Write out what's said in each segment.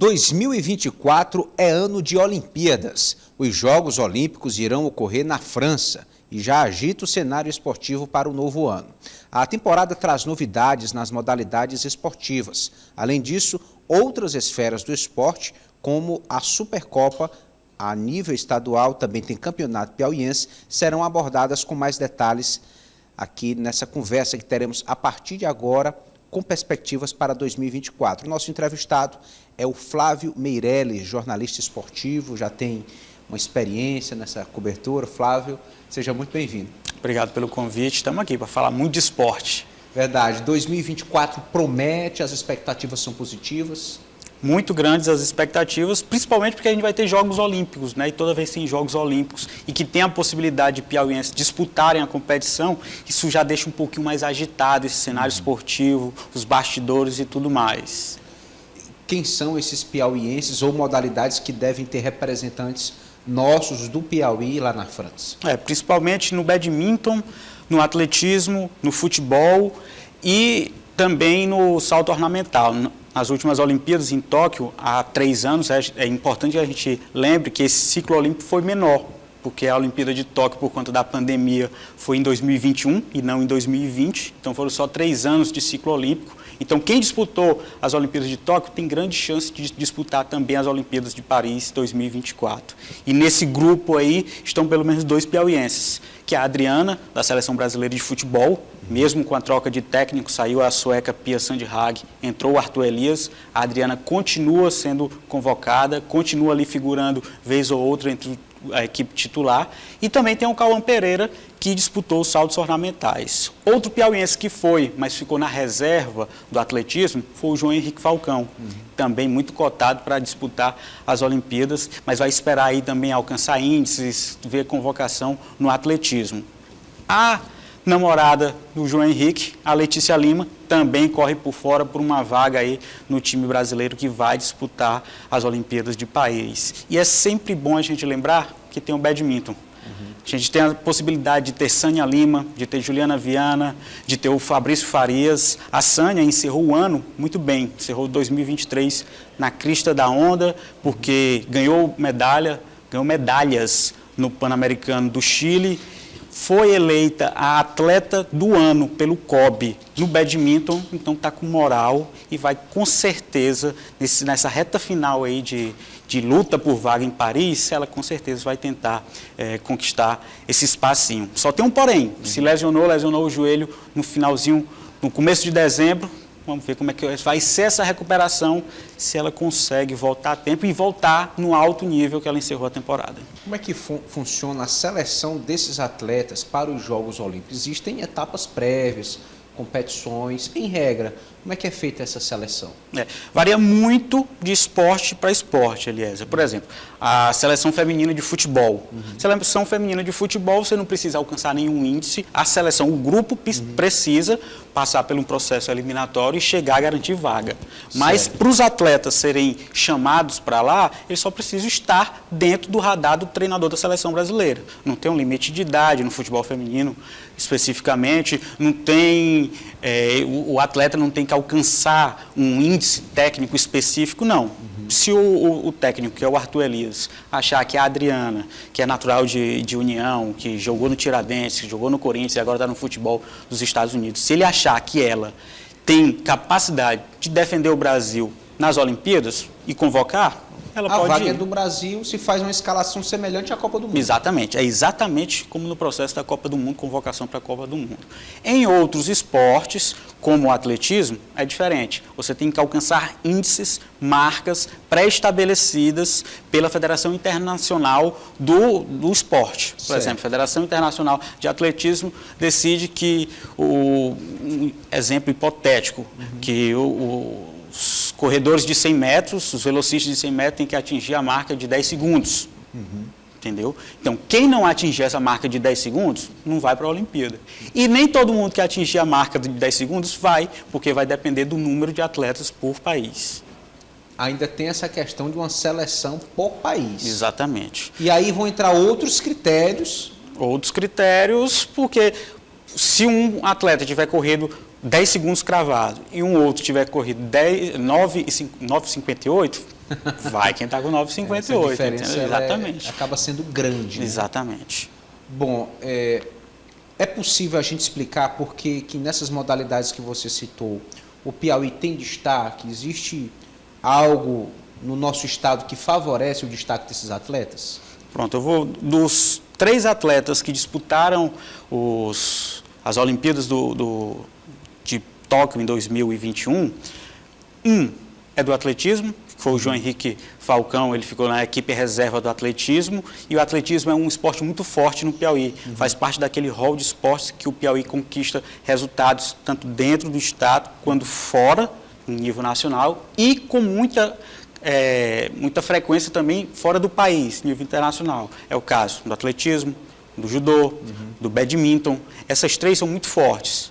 2024 é ano de Olimpíadas. Os Jogos Olímpicos irão ocorrer na França e já agita o cenário esportivo para o novo ano. A temporada traz novidades nas modalidades esportivas. Além disso, outras esferas do esporte, como a Supercopa, a nível estadual, também tem campeonato piauiense, serão abordadas com mais detalhes aqui nessa conversa que teremos a partir de agora, com perspectivas para 2024. Nosso entrevistado é o Flávio Meirelles, jornalista esportivo, já tem uma experiência nessa cobertura. Flávio, seja muito bem-vindo. Obrigado pelo convite, estamos aqui para falar muito de esporte. Verdade, 2024 promete, as expectativas são positivas? Muito grandes as expectativas, principalmente porque a gente vai ter Jogos Olímpicos, né? E toda vez que tem Jogos Olímpicos e que tem a possibilidade de piauienses disputarem a competição, isso já deixa um pouquinho mais agitado esse cenário esportivo, os bastidores e tudo mais. Quem são esses piauienses ou modalidades que devem ter representantes nossos do Piauí lá na França? Principalmente no badminton, no atletismo, no futebol e também no salto ornamental. Nas últimas Olimpíadas em Tóquio, há 3 anos, é importante que a gente lembre que esse ciclo olímpico foi menor, porque a Olimpíada de Tóquio, por conta da pandemia, foi em 2021 e não em 2020, então foram só 3 anos de ciclo olímpico. Então, quem disputou as Olimpíadas de Tóquio tem grande chance de disputar também as Olimpíadas de Paris 2024. E nesse grupo aí estão pelo menos 2 piauienses, que é a Adriana, da Seleção Brasileira de Futebol, mesmo com a troca de técnico, saiu a sueca Pia Sandhag, entrou o Arthur Elias, a Adriana continua sendo convocada, continua ali figurando vez ou outra entre a equipe titular, e também tem o Cauã Pereira, que disputou os saltos ornamentais. Outro piauiense que foi, mas ficou na reserva do atletismo, foi o João Henrique Falcão, também muito cotado para disputar as Olimpíadas, mas vai esperar aí também alcançar índices, ver convocação no atletismo. A namorada do João Henrique, a Letícia Lima, também corre por fora por uma vaga aí no time brasileiro que vai disputar as Olimpíadas de Paris. E é sempre bom a gente lembrar que tem o badminton. A gente tem a possibilidade de ter Sânia Lima, de ter Juliana Viana, de ter o Fabrício Farias. A Sânia encerrou o ano muito bem, encerrou 2023 na crista da onda, porque ganhou medalhas no Pan-Americano do Chile. Foi eleita a atleta do ano pelo COB no badminton, então está com moral e vai com certeza, nessa reta final aí de luta por vaga em Paris, ela com certeza vai tentar conquistar esse espacinho. Só tem um porém, se lesionou o joelho no finalzinho, no começo de dezembro. Vamos ver como é que vai ser essa recuperação, se ela consegue voltar a tempo e voltar no alto nível que ela encerrou a temporada. Como é que funciona a seleção desses atletas para os Jogos Olímpicos? Existem etapas prévias, competições, em regra. Como é que é feita essa seleção? Varia muito de esporte para esporte, Eliezer. Por exemplo, a seleção feminina de futebol. Seleção feminina de futebol, você não precisa alcançar nenhum índice. A seleção, o grupo precisa passar por um processo eliminatório e chegar a garantir vaga. Mas para os atletas serem chamados para lá, eles só precisam estar dentro do radar do treinador da seleção brasileira. Não tem um limite de idade no futebol feminino especificamente, não tem, o atleta não tem que alcançar um índice técnico específico, não. Se o técnico, que é o Arthur Elias, achar que a Adriana, que é natural de União, que jogou no Tiradentes, que jogou no Corinthians e agora está no futebol dos Estados Unidos, se ele achar que ela tem capacidade de defender o Brasil nas Olimpíadas e convocar, ela pode ir. A vaga é do Brasil, se faz uma escalação semelhante à Copa do Mundo. Exatamente, é exatamente como no processo da Copa do Mundo, convocação para a Copa do Mundo. Em outros esportes, como o atletismo, é diferente. Você tem que alcançar índices, marcas pré-estabelecidas pela Federação Internacional do Esporte. Por exemplo, a Federação Internacional de Atletismo decide que, um exemplo hipotético, que os corredores de 100 metros, os velocistas de 100 metros têm que atingir a marca de 10 segundos. Entendeu? Então, quem não atingir essa marca de 10 segundos, não vai para a Olimpíada. E nem todo mundo que atingir a marca de 10 segundos vai, porque vai depender do número de atletas por país. Ainda tem essa questão de uma seleção por país. Exatamente. E aí vão entrar outros critérios. Outros critérios, porque se um atleta tiver corrido 10 segundos cravado e um outro tiver corrido 9,58, Vai quem está com 9,58. Essa diferença exatamente. Acaba sendo grande. Né? Exatamente. Bom, é possível a gente explicar por que nessas modalidades que você citou, o Piauí tem destaque? Existe algo no nosso estado que favorece o destaque desses atletas? Pronto, eu vou dos 3 atletas que disputaram as Olimpíadas de Tóquio em 2021. Um é do atletismo, que foi o João Henrique Falcão, ele ficou na equipe reserva do atletismo, e o atletismo é um esporte muito forte no Piauí, faz parte daquele rol de esportes que o Piauí conquista resultados tanto dentro do estado quanto fora, em nível nacional, e com muita frequência também fora do país, nível internacional. É o caso do atletismo, do judô, do badminton. Essas 3 são muito fortes.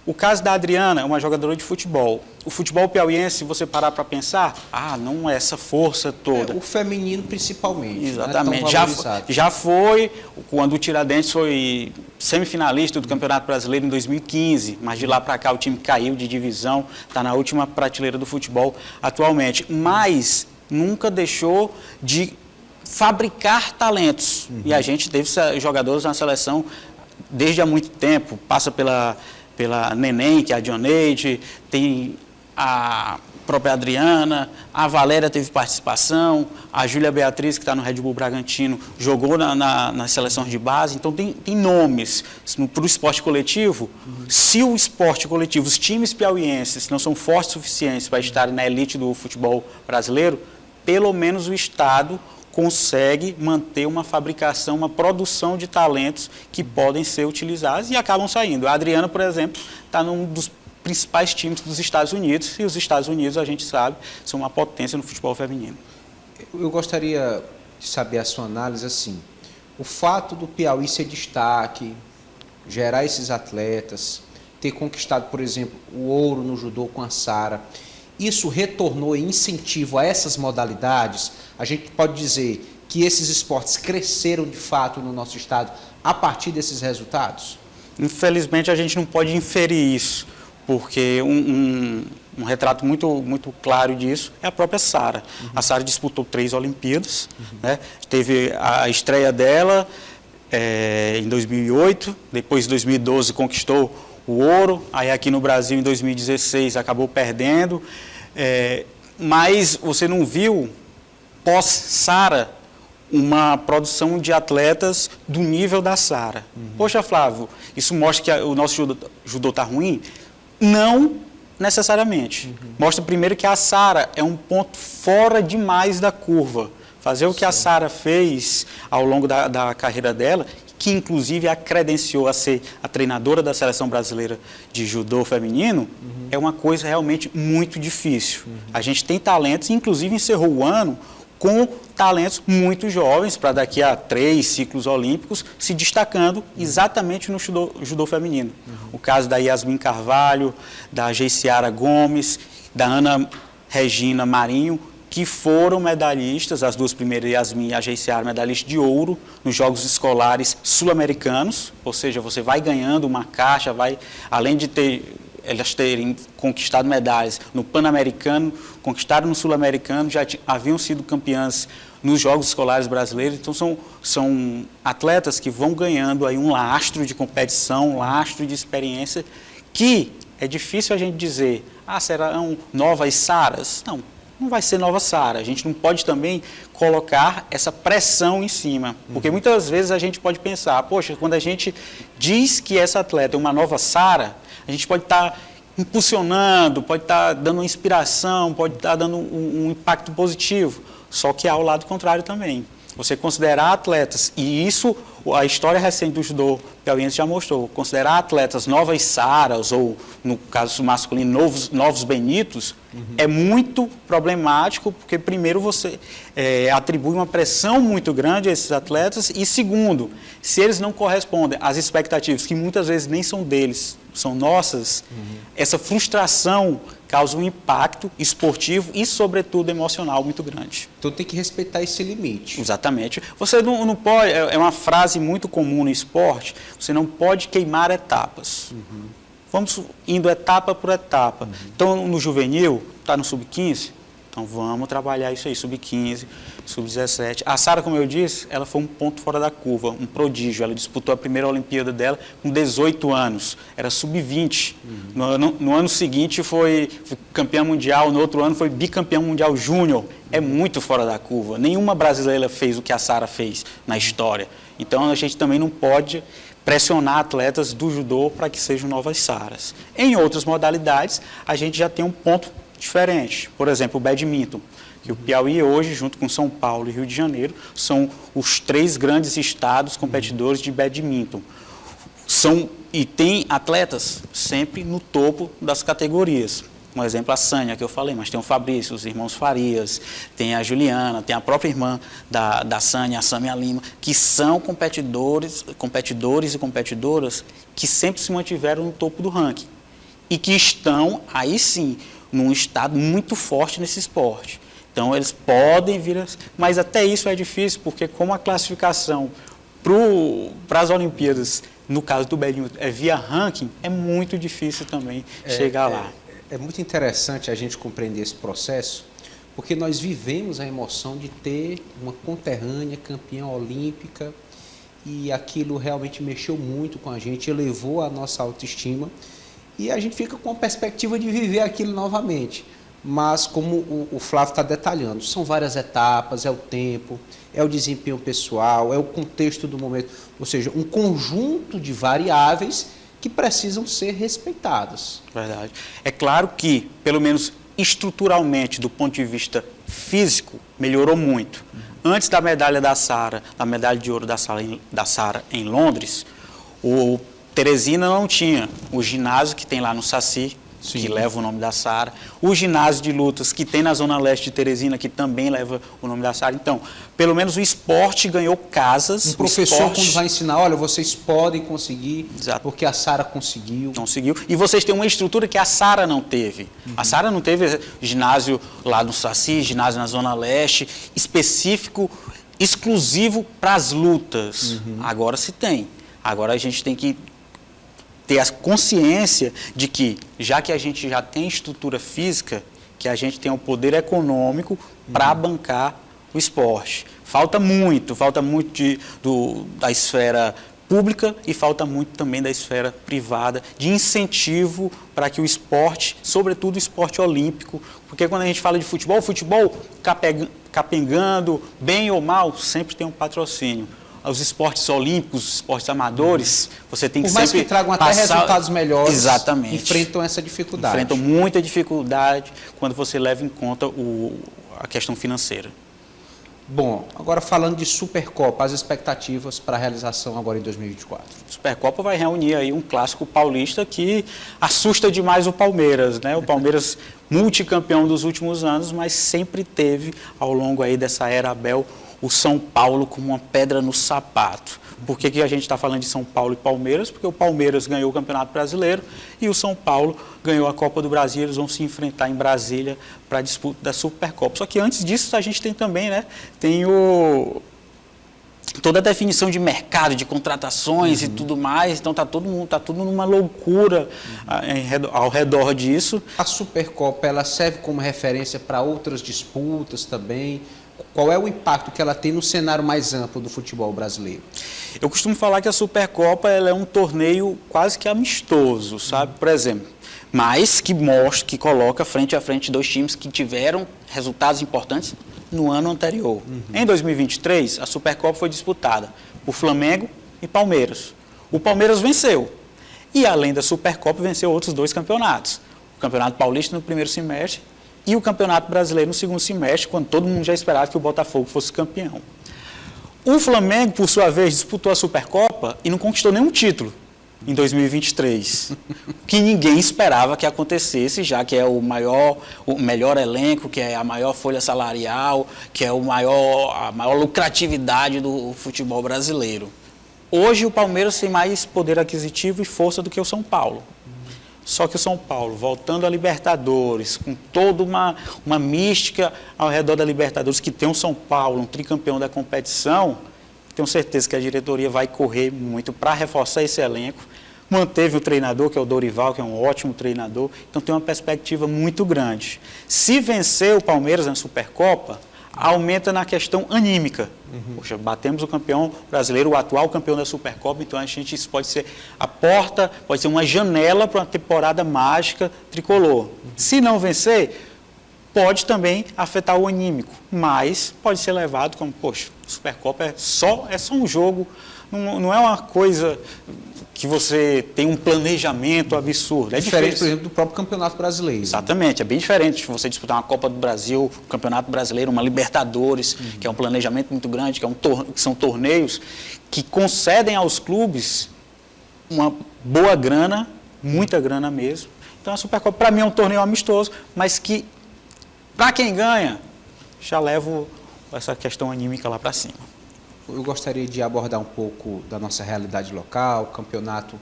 O caso da Adriana é uma jogadora de futebol. O futebol piauiense, se você parar para pensar, não é essa força toda. O feminino principalmente. Exatamente. Não é tão valorizado. Já foi quando o Tiradentes foi semifinalista do Campeonato Brasileiro em 2015, mas de lá para cá o time caiu de divisão, está na última prateleira do futebol atualmente. Mas nunca deixou de fabricar talentos. E a gente teve jogadores na seleção desde há muito tempo, passa pela Neném, que é a Dioneide, tem a própria Adriana, a Valéria teve participação, a Júlia Beatriz, que está no Red Bull Bragantino, jogou nas seleções de base. Então tem nomes para o esporte coletivo. Se o esporte coletivo, os times piauienses não são fortes o suficientes para estarem na elite do futebol brasileiro, pelo menos o Estado consegue manter uma fabricação, uma produção de talentos que podem ser utilizados e acabam saindo. A Adriana, por exemplo, está num dos principais times dos Estados Unidos, e os Estados Unidos, a gente sabe, são uma potência no futebol feminino. Eu gostaria de saber a sua análise assim. O fato do Piauí ser destaque, gerar esses atletas, ter conquistado, por exemplo, o ouro no judô com a Sara, isso retornou em incentivo a essas modalidades? A gente pode dizer que esses esportes cresceram de fato no nosso estado a partir desses resultados? Infelizmente, a gente não pode inferir isso, porque um retrato muito claro disso é a própria Sara. A Sara disputou 3 Olimpíadas, né? Teve a estreia dela em 2008, depois em 2012 conquistou o ouro, aí aqui no Brasil em 2016 acabou perdendo, mas você não viu, pós-Sara, uma produção de atletas do nível da Sara. Poxa, Flávio, isso mostra que o nosso judô está ruim? Não necessariamente. Mostra primeiro que a Sara é um ponto fora demais da curva. Fazer o que a Sara fez ao longo da carreira dela, que inclusive a credenciou a ser a treinadora da Seleção Brasileira de Judô Feminino, é uma coisa realmente muito difícil. A gente tem talentos, inclusive encerrou o ano com talentos muito jovens, para daqui a 3 ciclos olímpicos, se destacando exatamente no judô feminino. O caso da Yasmin Carvalho, da Geiciara Gomes, da Ana Regina Marinho, que foram medalhistas, as 2 primeiras, Yasmin e a Geiciara, medalhistas de ouro nos Jogos Escolares Sul-Americanos, ou seja, você vai ganhando uma caixa, além de elas terem conquistado medalhas no Pan-Americano, conquistaram no Sul-Americano, já haviam sido campeãs nos Jogos Escolares Brasileiros. Então são atletas que vão ganhando aí um lastro de competição, um lastro de experiência, que é difícil a gente dizer, serão novas Saras? Não vai ser nova Sara. A gente não pode também colocar essa pressão em cima, porque muitas vezes a gente pode pensar, poxa, quando a gente diz que essa atleta é uma nova Sara, a gente pode estar impulsionando, pode estar dando uma inspiração, pode estar dando um impacto positivo, só que há o lado contrário também. Você considerar atletas, e isso a história recente do judô piauiense já mostrou, considerar atletas novas Saras, ou no caso masculino, novos Benitos, é muito problemático, porque primeiro você atribui uma pressão muito grande a esses atletas, e segundo, se eles não correspondem às expectativas, que muitas vezes nem são deles, são nossas, essa frustração causa um impacto esportivo e, sobretudo, emocional muito grande. Então tem que respeitar esse limite. Exatamente. Você não pode, é uma frase muito comum no esporte, você não pode queimar etapas. Vamos indo etapa por etapa. Então, no juvenil, está no sub-15, Então vamos trabalhar isso aí, sub-15, sub-17. A Sara, como eu disse, ela foi um ponto fora da curva, um prodígio. Ela disputou a primeira Olimpíada dela com 18 anos, era sub-20. No ano seguinte foi campeã mundial, no outro ano foi bicampeã mundial júnior. É muito fora da curva. Nenhuma brasileira fez o que a Sara fez na história. Então a gente também não pode pressionar atletas do judô para que sejam novas Saras. Em outras modalidades, a gente já tem um ponto diferente. Por exemplo, o badminton, que o Piauí hoje, junto com São Paulo e Rio de Janeiro, são os 3 grandes estados competidores de badminton. E tem atletas sempre no topo das categorias. Um exemplo, a Sânia, que eu falei, mas tem o Fabrício, os irmãos Farias, tem a Juliana, tem a própria irmã da Sânia, a Sâmia Lima, que são competidores e competidoras que sempre se mantiveram no topo do ranking e que estão, aí sim, num estado muito forte nesse esporte. Então, eles podem vir, mas até isso é difícil, porque como a classificação para as Olimpíadas, no caso do badminton, é via ranking, é muito difícil também chegar lá. É muito interessante a gente compreender esse processo, porque nós vivemos a emoção de ter uma conterrânea campeã olímpica e aquilo realmente mexeu muito com a gente, elevou a nossa autoestima e a gente fica com a perspectiva de viver aquilo novamente. Mas, como o Flávio está detalhando, são várias etapas, é o tempo, é o desempenho pessoal, é o contexto do momento, ou seja, um conjunto de variáveis que precisam ser respeitadas. Verdade. É claro que, pelo menos estruturalmente, do ponto de vista físico, melhorou muito. Antes da medalha da Sara, da medalha de ouro da Sara em Londres, o Teresina não tinha o ginásio que tem lá no Saci, sim, que leva o nome da Sara, o ginásio de lutas que tem na Zona Leste de Teresina, que também leva o nome da Sara. Então, pelo menos o esporte ganhou casas. Um professor, quando vai ensinar, olha, vocês podem conseguir, exato, porque a Sara conseguiu. Conseguiu. E vocês têm uma estrutura que a Sara não teve. A Sara não teve ginásio lá no Saci, ginásio na Zona Leste, específico, exclusivo para as lutas. Agora se tem. Agora a gente tem que ter a consciência de que, já que a gente já tem estrutura física, que a gente tem o poder econômico para bancar o esporte. Falta muito da esfera pública e falta muito também da esfera privada, de incentivo para que o esporte, sobretudo o esporte olímpico, porque quando a gente fala de futebol, o futebol capengando, bem ou mal, sempre tem um patrocínio. Os esportes olímpicos, os esportes amadores, você tem que sempre... Por mais que tragam até resultados melhores, exatamente, enfrentam essa dificuldade. Enfrentam muita dificuldade quando você leva em conta a questão financeira. Bom, agora falando de Supercopa, as expectativas para a realização agora em 2024. A Supercopa vai reunir aí um clássico paulista que assusta demais o Palmeiras, né? O Palmeiras multicampeão dos últimos anos, mas sempre teve, ao longo aí dessa era Abel, o São Paulo como uma pedra no sapato. Por que a gente está falando de São Paulo e Palmeiras? Porque o Palmeiras ganhou o Campeonato Brasileiro e o São Paulo ganhou a Copa do Brasil. Eles vão se enfrentar em Brasília para a disputa da Supercopa. Só que antes disso a gente tem também, né, toda a definição de mercado, de contratações e tudo mais. Então tá tudo numa loucura ao redor disso. A Supercopa, ela serve como referência para outras disputas também? Qual é o impacto que ela tem no cenário mais amplo do futebol brasileiro? Eu costumo falar que a Supercopa ela é um torneio quase que amistoso, sabe? Por exemplo, mas que coloca frente a frente 2 times que tiveram resultados importantes no ano anterior. Em 2023, a Supercopa foi disputada por Flamengo e Palmeiras. O Palmeiras venceu e, além da Supercopa, venceu outros 2 campeonatos. O Campeonato Paulista no primeiro semestre e o Campeonato Brasileiro no segundo semestre, quando todo mundo já esperava que o Botafogo fosse campeão. O Flamengo, por sua vez, disputou a Supercopa e não conquistou nenhum título em 2023, que ninguém esperava que acontecesse, já que é o melhor elenco, que é a maior folha salarial, que é a maior lucratividade do futebol brasileiro. Hoje o Palmeiras tem mais poder aquisitivo e força do que o São Paulo. Só que o São Paulo, voltando a Libertadores, com toda uma mística ao redor da Libertadores, que tem um São Paulo, um tricampeão da competição, tenho certeza que a diretoria vai correr muito para reforçar esse elenco, manteve o treinador, que é o Dorival, que é um ótimo treinador, então tem uma perspectiva muito grande. Se vencer o Palmeiras na Supercopa, aumenta na questão anímica. Poxa, batemos o campeão brasileiro, o atual campeão da Supercopa, então isso pode ser a porta, pode ser uma janela para uma temporada mágica tricolor. Se não vencer, pode também afetar o anímico, mas pode ser levado como, poxa, Supercopa é só um jogo, não é uma coisa que você tem um planejamento absurdo. É diferente, por exemplo, do próprio Campeonato Brasileiro. Exatamente, é bem diferente de você disputar uma Copa do Brasil, um Campeonato Brasileiro, uma Libertadores, que é um planejamento muito grande, que são torneios que concedem aos clubes uma boa grana, muita grana mesmo. Então a Supercopa, para mim, é um torneio amistoso, mas que, para quem ganha, já levo essa questão anímica lá para cima. Eu gostaria de abordar um pouco da nossa realidade local, campeonato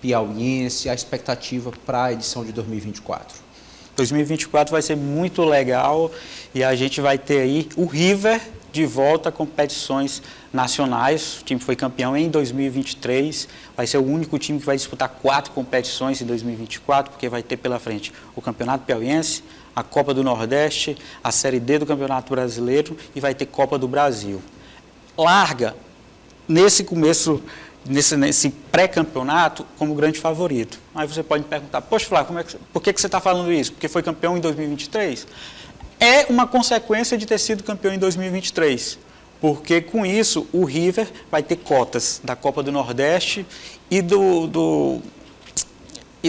piauiense, a expectativa para a edição de 2024. 2024 vai ser muito legal e a gente vai ter aí o River de volta a competições nacionais. O time foi campeão em 2023, vai ser o único time que vai disputar 4 competições em 2024, porque vai ter pela frente o Campeonato Piauiense, a Copa do Nordeste, a Série D do Campeonato Brasileiro e vai ter Copa do Brasil. Larga nesse começo, nesse pré-campeonato, como grande favorito. Aí você pode me perguntar, poxa, Flávio, por que você está falando isso? Porque foi campeão em 2023? É uma consequência de ter sido campeão em 2023, porque com isso o River vai ter cotas da Copa do Nordeste e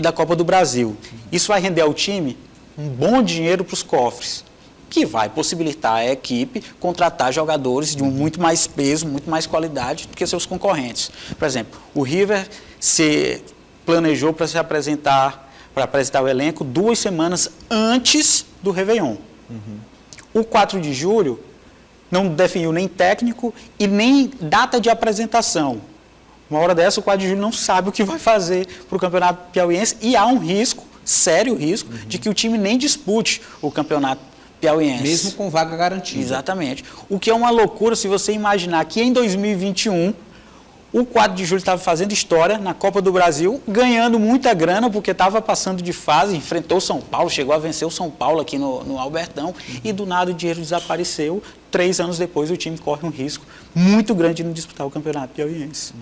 da Copa do Brasil. Isso vai render ao time um bom dinheiro para os cofres, que vai possibilitar a equipe contratar jogadores de muito mais peso, muito mais qualidade do que seus concorrentes. Por exemplo, o River se planejou para apresentar o elenco 2 semanas antes do Réveillon. O 4 de julho não definiu nem técnico e nem data de apresentação. Uma hora dessa, o 4 de julho não sabe o que vai fazer para o Campeonato Piauiense e há um risco, sério risco, de que o time nem dispute o Campeonato Piauiense. Mesmo com vaga garantida. Exatamente. O que é uma loucura se você imaginar que em 2021 o 4 de julho estava fazendo história na Copa do Brasil, ganhando muita grana porque estava passando de fase, enfrentou o São Paulo, chegou a vencer o São Paulo aqui no Albertão e do nada o dinheiro desapareceu. 3 anos depois o time corre um risco muito grande de não disputar o Campeonato Piauiense.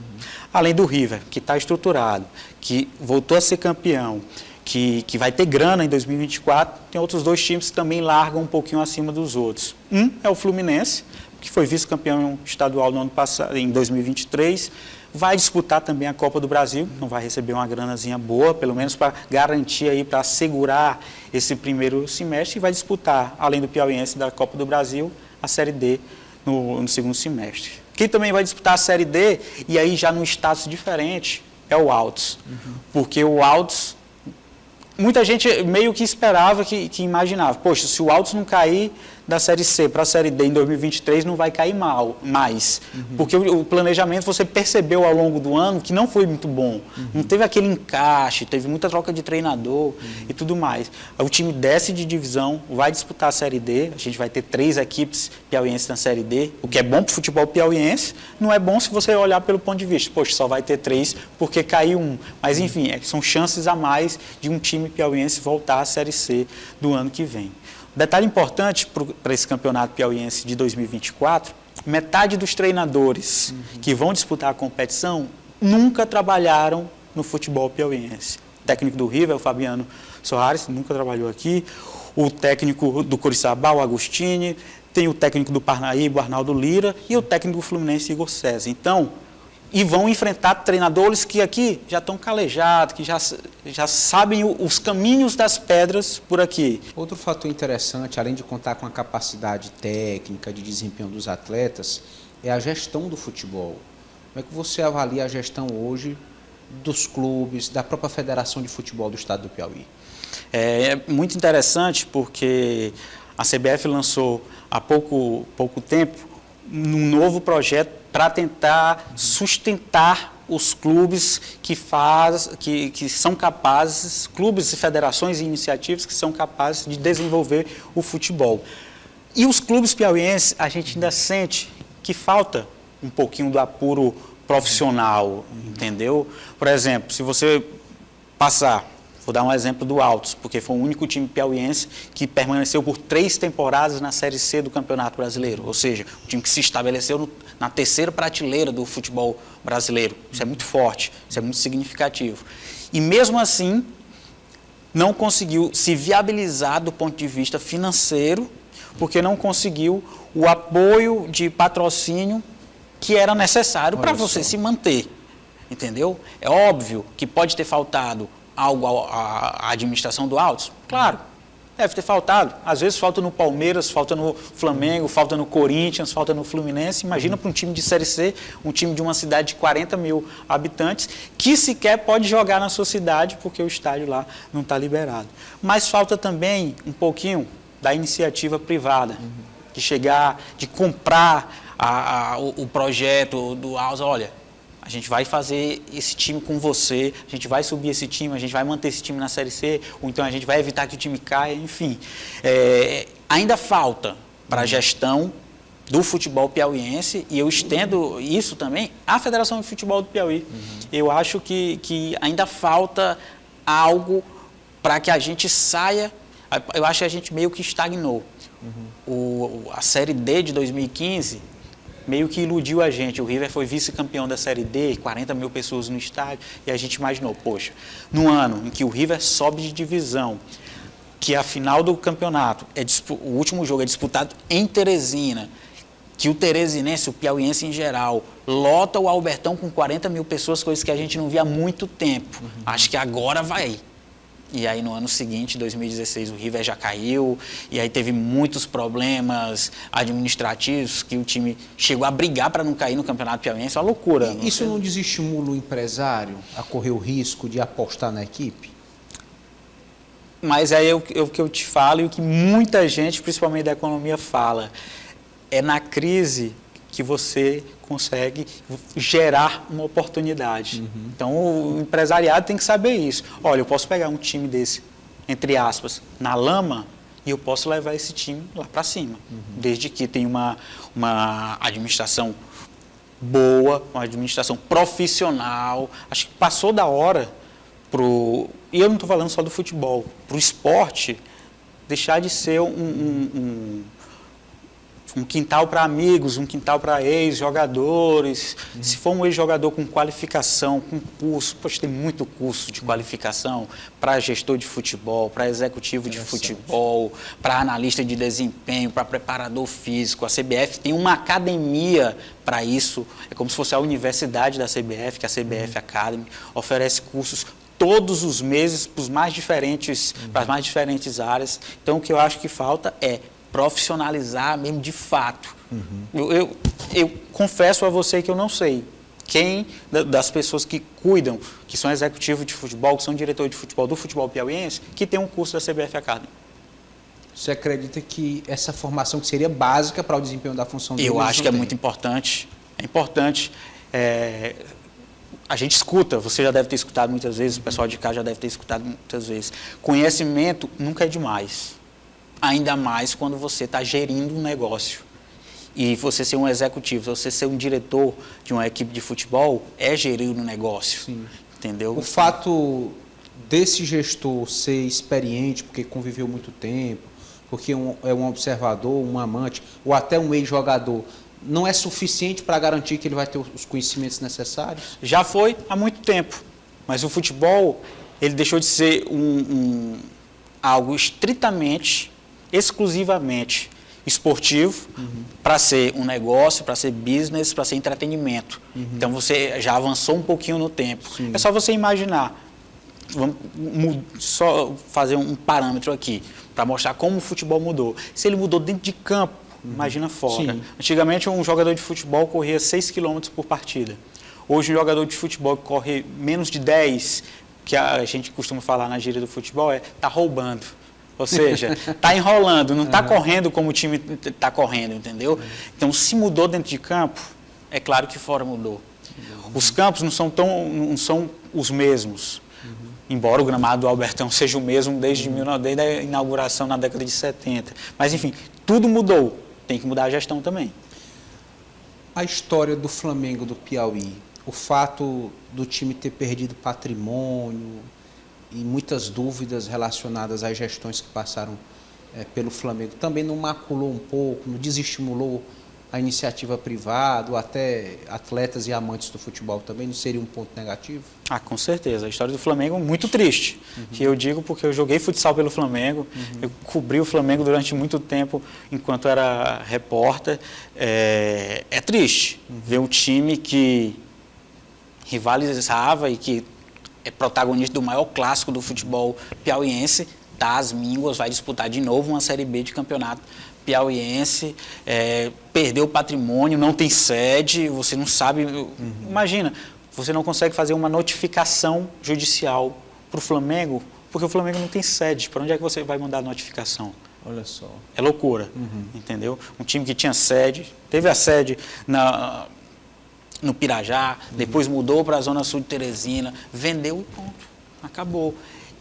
Além do River, que está estruturado, que voltou a ser campeão, que vai ter grana em 2024, tem outros 2 times que também largam um pouquinho acima dos outros. Um é o Fluminense, que foi vice-campeão estadual no ano passado, em 2023, vai disputar também a Copa do Brasil, não vai receber uma granazinha boa, pelo menos para garantir aí, para assegurar esse primeiro semestre, e vai disputar, além do Piauiense da Copa do Brasil, a Série D no segundo semestre. Quem também vai disputar a Série D, e aí já num status diferente, é o Altos, porque o Altos, muita gente meio que esperava, que imaginava, poxa, se o Altos não cair da Série C para a Série D em 2023, não vai cair mais. Porque o planejamento, você percebeu ao longo do ano que não foi muito bom. Não teve aquele encaixe, teve muita troca de treinador e tudo mais. O time desce de divisão, vai disputar a Série D, a gente vai ter 3 equipes piauienses na Série D, o que é bom para o futebol piauiense, não é bom se você olhar pelo ponto de vista, poxa, só vai ter 3 porque caiu um. Mas enfim, são chances a mais de um time piauiense voltar à Série C do ano que vem. Detalhe importante para esse campeonato piauiense de 2024, metade dos treinadores que vão disputar a competição nunca trabalharam no futebol piauiense. O técnico do River, o Fabiano Soares, nunca trabalhou aqui. O técnico do Coriçaba, o Agostini. Tem o técnico do Parnaíba, o Arnaldo Lira. E o técnico do Fluminense, Igor César. Então, e vão enfrentar treinadores que aqui já estão calejados, que já sabem os caminhos das pedras por aqui. Outro fator interessante, além de contar com a capacidade técnica de desempenho dos atletas, é a gestão do futebol. Como é que você avalia a gestão hoje dos clubes, da própria Federação de Futebol do Estado do Piauí? É muito interessante porque a CBF lançou há pouco tempo um novo projeto para tentar sustentar os clubes que são capazes, clubes, federações e iniciativas que são capazes de desenvolver o futebol. E os clubes piauienses, a gente ainda sente que falta um pouquinho do apuro profissional, entendeu? Por exemplo, se você passar, vou dar um exemplo do Altos, porque foi o único time piauiense que permaneceu por 3 temporadas na Série C do Campeonato Brasileiro, ou seja, o time que se estabeleceu na terceira prateleira do futebol brasileiro. Isso é muito forte, isso é muito significativo. E mesmo assim, não conseguiu se viabilizar do ponto de vista financeiro, porque não conseguiu o apoio de patrocínio que era necessário para você se manter, entendeu? É óbvio que pode ter faltado algo à administração do Altos, claro, deve ter faltado. Às vezes falta no Palmeiras, falta no Flamengo, falta no Corinthians, falta no Fluminense. Imagina para um time de Série C, um time de uma cidade de 40 mil habitantes, que sequer pode jogar na sua cidade, porque o estádio lá não está liberado. Mas falta também um pouquinho da iniciativa privada, de chegar, de comprar o projeto do Altos. Olha, a gente vai fazer esse time com você, a gente vai subir esse time, a gente vai manter esse time na Série C, ou então a gente vai evitar que o time caia, enfim. Ainda falta para a gestão do futebol piauiense, e eu estendo isso também à Federação de Futebol do Piauí. Eu acho que ainda falta algo para que a gente saia. Eu acho que a gente meio que estagnou. A Série D de 2015 meio que iludiu a gente. O River foi vice-campeão da Série D, 40 mil pessoas no estádio, e a gente imaginou, poxa, no ano em que o River sobe de divisão, que a final do campeonato, o último jogo é disputado em Teresina, que o teresinense, o piauiense em geral, lota o Albertão com 40 mil pessoas, coisas que a gente não via há muito tempo. Acho que agora vai. E aí, no ano seguinte, 2016, o River já caiu, e aí teve muitos problemas administrativos, que o time chegou a brigar para não cair no Campeonato Piauiense, uma loucura. Isso não desestimula o empresário a correr o risco de apostar na equipe? Mas aí é o que eu te falo, e o que muita gente, principalmente da economia, fala. É na crise que você consegue gerar uma oportunidade. Então, o empresariado tem que saber isso. Olha, eu posso pegar um time desse, entre aspas, na lama, e eu posso levar esse time lá para cima. Desde que tenha uma administração boa, uma administração profissional. Acho que passou da hora e eu não estou falando só do futebol, para o esporte deixar de ser um quintal para amigos, um quintal para ex-jogadores. Se for um ex-jogador com qualificação, com curso, poxa, tem muito curso de qualificação para gestor de futebol, para executivo de futebol, para analista de desempenho, para preparador físico. A CBF tem uma academia para isso, é como se fosse a universidade da CBF, que é a CBF Academy, oferece cursos todos os meses para as mais diferentes áreas. Então, o que eu acho que falta é profissionalizar mesmo de fato. Eu confesso a você que eu não sei quem das pessoas que cuidam, que são executivos de futebol, que são diretores de futebol do futebol piauiense, que tem um curso da CBF Academy. Você acredita que essa formação que seria básica para o desempenho da função dele? Eu acho que é muito importante. É importante. A gente escuta, você já deve ter escutado muitas vezes, o pessoal de cá já deve ter escutado muitas vezes. Conhecimento nunca é demais. Ainda mais quando você está gerindo um negócio. E você ser um executivo, você ser um diretor de uma equipe de futebol, é gerir um negócio. Sim. Entendeu? O fato desse gestor ser experiente, porque conviveu muito tempo, porque é um observador, um amante, ou até um ex-jogador, não é suficiente para garantir que ele vai ter os conhecimentos necessários? Já foi há muito tempo. Mas o futebol, ele deixou de ser algo estritamente, exclusivamente esportivo, para ser um negócio, para ser business, para ser entretenimento. Então você já avançou um pouquinho no tempo. Sim. É só você imaginar, vamos só fazer um parâmetro aqui, para mostrar como o futebol mudou. Se ele mudou dentro de campo, imagina fora. Sim. Antigamente um jogador de futebol corria 6 km por partida. Hoje um jogador de futebol que corre menos de 10, que a gente costuma falar na gíria do futebol, está roubando. Ou seja, está enrolando, não está correndo como o time está correndo, entendeu? Então, se mudou dentro de campo, é claro que fora mudou. Os campos não são os mesmos. Embora o gramado do Albertão seja o mesmo desde a inauguração na década de 70. Mas, enfim, tudo mudou. Tem que mudar a gestão também. A história do Flamengo do Piauí, o fato do time ter perdido patrimônio e muitas dúvidas relacionadas às gestões que passaram pelo Flamengo também não maculou um pouco, não desestimulou a iniciativa privada ou até atletas e amantes do futebol também? Não seria um ponto negativo? Ah, com certeza. A história do Flamengo é muito triste. Que eu digo porque eu joguei futsal pelo Flamengo, eu cobri o Flamengo durante muito tempo enquanto era repórter. É triste ver um time que rivalizava e que é protagonista do maior clássico do futebol piauiense, tá às mínguas, vai disputar de novo uma Série B de campeonato piauiense, perdeu o patrimônio, não tem sede, você não sabe. Imagina, você não consegue fazer uma notificação judicial para o Flamengo, porque o Flamengo não tem sede. Para onde é que você vai mandar a notificação? Olha só. É loucura, entendeu? Um time que tinha sede, teve a sede no Pirajá, depois mudou para a Zona Sul de Teresina, vendeu e pronto, acabou.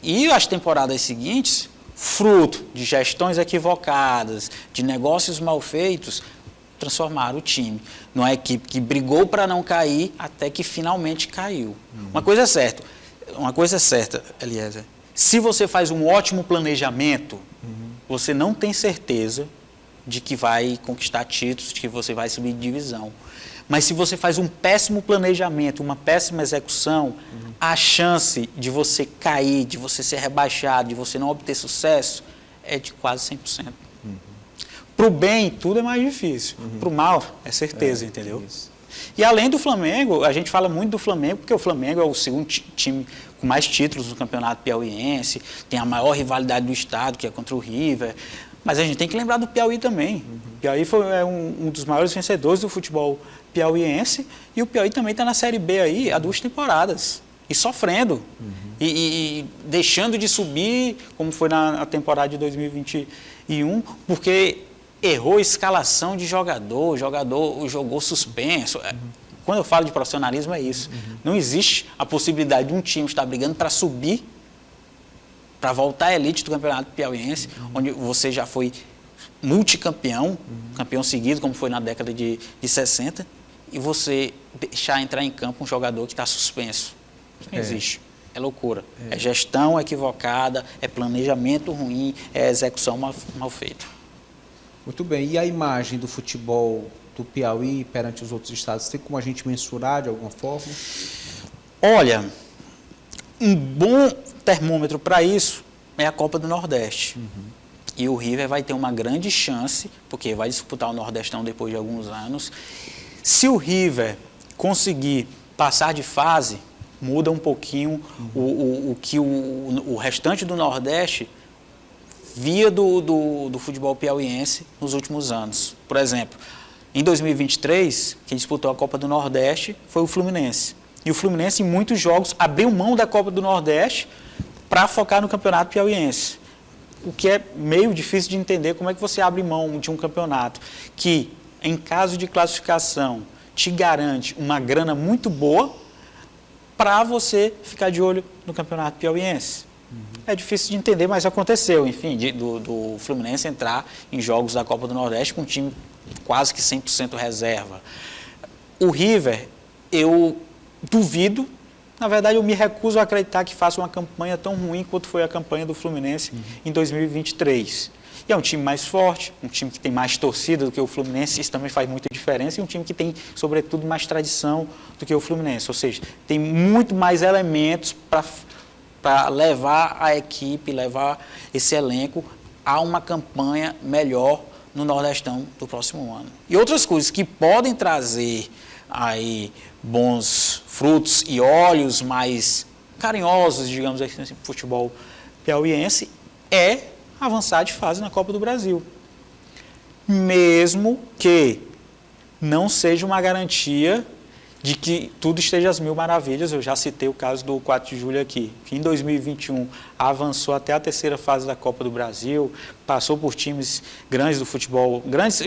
E as temporadas seguintes, fruto de gestões equivocadas, de negócios mal feitos, transformaram o time numa equipe que brigou para não cair até que finalmente caiu. Uma coisa é certa, Eliezer, se você faz um ótimo planejamento, você não tem certeza de que vai conquistar títulos, de que você vai subir de divisão. Mas se você faz um péssimo planejamento, uma péssima execução, a chance de você cair, de você ser rebaixado, de você não obter sucesso, é de quase 100%. Para o bem, tudo é mais difícil. Para o mal, é certeza, entendeu? Isso. E além do Flamengo, a gente fala muito do Flamengo, porque o Flamengo é o segundo time com mais títulos no Campeonato Piauiense, tem a maior rivalidade do estado, que é contra o River. Mas a gente tem que lembrar do Piauí também. O Piauí foi um dos maiores vencedores do futebol piauiense, e o Piauí também está na Série B aí há 2 temporadas, e sofrendo, e deixando de subir, como foi na temporada de 2021, porque errou a escalação de jogador, o jogador jogou suspenso. Quando eu falo de profissionalismo é isso. Não existe a possibilidade de um time estar brigando para subir, para voltar à elite do Campeonato Piauiense, onde você já foi multicampeão, campeão seguido, como foi na década de 60, e você deixar entrar em campo um jogador que está suspenso. Isso não existe. É loucura. É gestão equivocada, é planejamento ruim, é execução mal feita. Muito bem. E a imagem do futebol do Piauí perante os outros estados, tem como a gente mensurar de alguma forma? Olha, um bom termômetro para isso é a Copa do Nordeste. E o River vai ter uma grande chance, porque vai disputar o Nordestão depois de alguns anos. Se o River conseguir passar de fase, muda um pouquinho o que o restante do Nordeste via do futebol piauiense nos últimos anos. Por exemplo, em 2023, quem disputou a Copa do Nordeste foi o Fluminense. E o Fluminense, em muitos jogos, abriu mão da Copa do Nordeste para focar no Campeonato Piauiense. O que é meio difícil de entender, como é que você abre mão de um campeonato que, em caso de classificação, te garante uma grana muito boa para você ficar de olho no Campeonato Piauiense. É difícil de entender, mas aconteceu, enfim, do Fluminense entrar em jogos da Copa do Nordeste com um time quase que 100% reserva. O River, eu duvido, na verdade eu me recuso a acreditar que faça uma campanha tão ruim quanto foi a campanha do Fluminense em 2023. E é um time mais forte, um time que tem mais torcida do que o Fluminense, isso também faz muita diferença, e um time que tem, sobretudo, mais tradição do que o Fluminense. Ou seja, tem muito mais elementos para levar a equipe, levar esse elenco a uma campanha melhor no Nordestão do próximo ano. E outras coisas que podem trazer aí bons frutos e olhos mais carinhosos, digamos assim, no futebol piauiense, é avançar de fase na Copa do Brasil. Mesmo que não seja uma garantia de que tudo esteja às mil maravilhas. Eu já citei o caso do 4 de julho aqui, que em 2021 avançou até a 3ª fase da Copa do Brasil, passou por times grandes do futebol, grandes,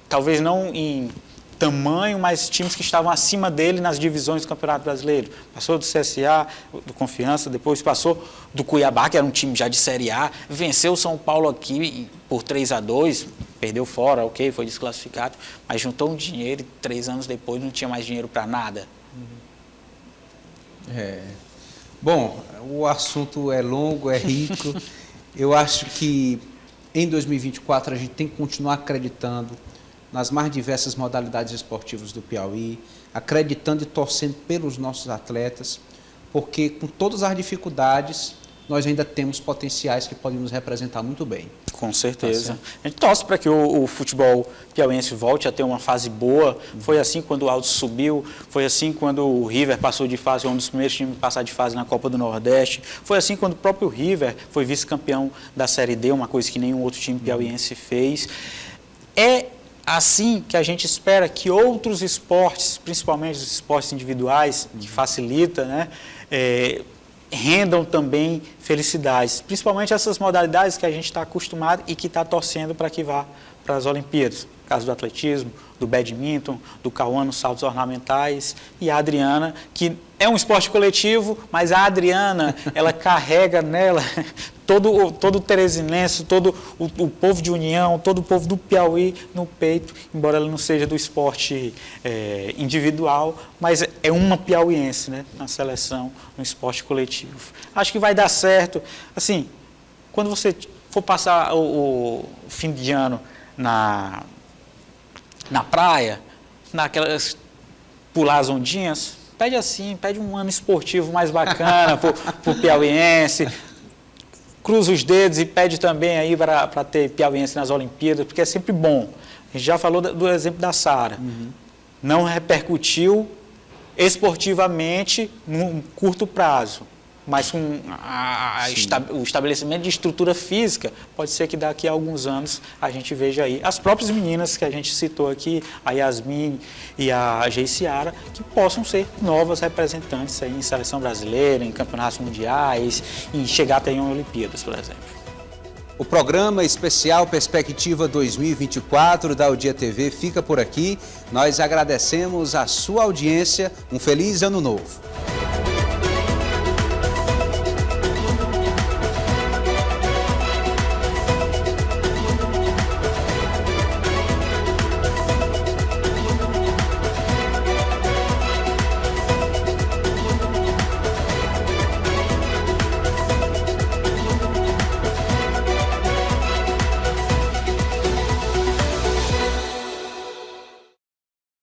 talvez não em tamanho, mas times que estavam acima dele nas divisões do Campeonato Brasileiro. Passou do CSA, do Confiança, depois passou do Cuiabá, que era um time já de Série A, venceu o São Paulo aqui por 3-2, perdeu fora, ok, foi desclassificado, mas juntou um dinheiro e 3 anos depois não tinha mais dinheiro para nada. Bom, o assunto é longo, é rico. Eu acho que em 2024 a gente tem que continuar acreditando nas mais diversas modalidades esportivas do Piauí, acreditando e torcendo pelos nossos atletas, porque com todas as dificuldades nós ainda temos potenciais que podem nos representar muito bem. Com certeza. A gente torce para que o futebol piauiense volte a ter uma fase boa. Foi assim quando o Alto subiu, foi assim quando o River passou de fase, um dos primeiros times a passar de fase na Copa do Nordeste. Foi assim quando o próprio River foi vice-campeão da Série D, uma coisa que nenhum outro time piauiense fez. É assim que a gente espera que outros esportes, principalmente os esportes individuais, que facilita, né, rendam também felicidades, principalmente essas modalidades que a gente está acostumado e que está torcendo para que vá para as Olimpíadas. No caso do atletismo, do badminton, do Cauã nos saltos ornamentais e a Adriana, que é um esporte coletivo, mas a Adriana, ela carrega nela todo o teresinense, todo o povo de União, todo o povo do Piauí no peito, embora ela não seja do esporte individual, mas é uma piauiense, né, na seleção, no esporte coletivo. Acho que vai dar certo. Assim, quando você for passar o fim de ano na praia, naquelas pular as ondinhas, pede um ano esportivo mais bacana para o piauiense, cruza os dedos e pede também aí para ter piauiense nas Olimpíadas, porque é sempre bom. A gente já falou do exemplo da Sara. Não repercutiu esportivamente num curto prazo, mas com o estabelecimento de estrutura física, pode ser que daqui a alguns anos a gente veja aí as próprias meninas que a gente citou aqui, a Yasmin e a Geiciara, que possam ser novas representantes aí em seleção brasileira, em campeonatos mundiais, e chegar até em Olimpíadas, por exemplo. O programa especial Perspectiva 2024 da Udia TV fica por aqui. Nós agradecemos a sua audiência. Um feliz ano novo.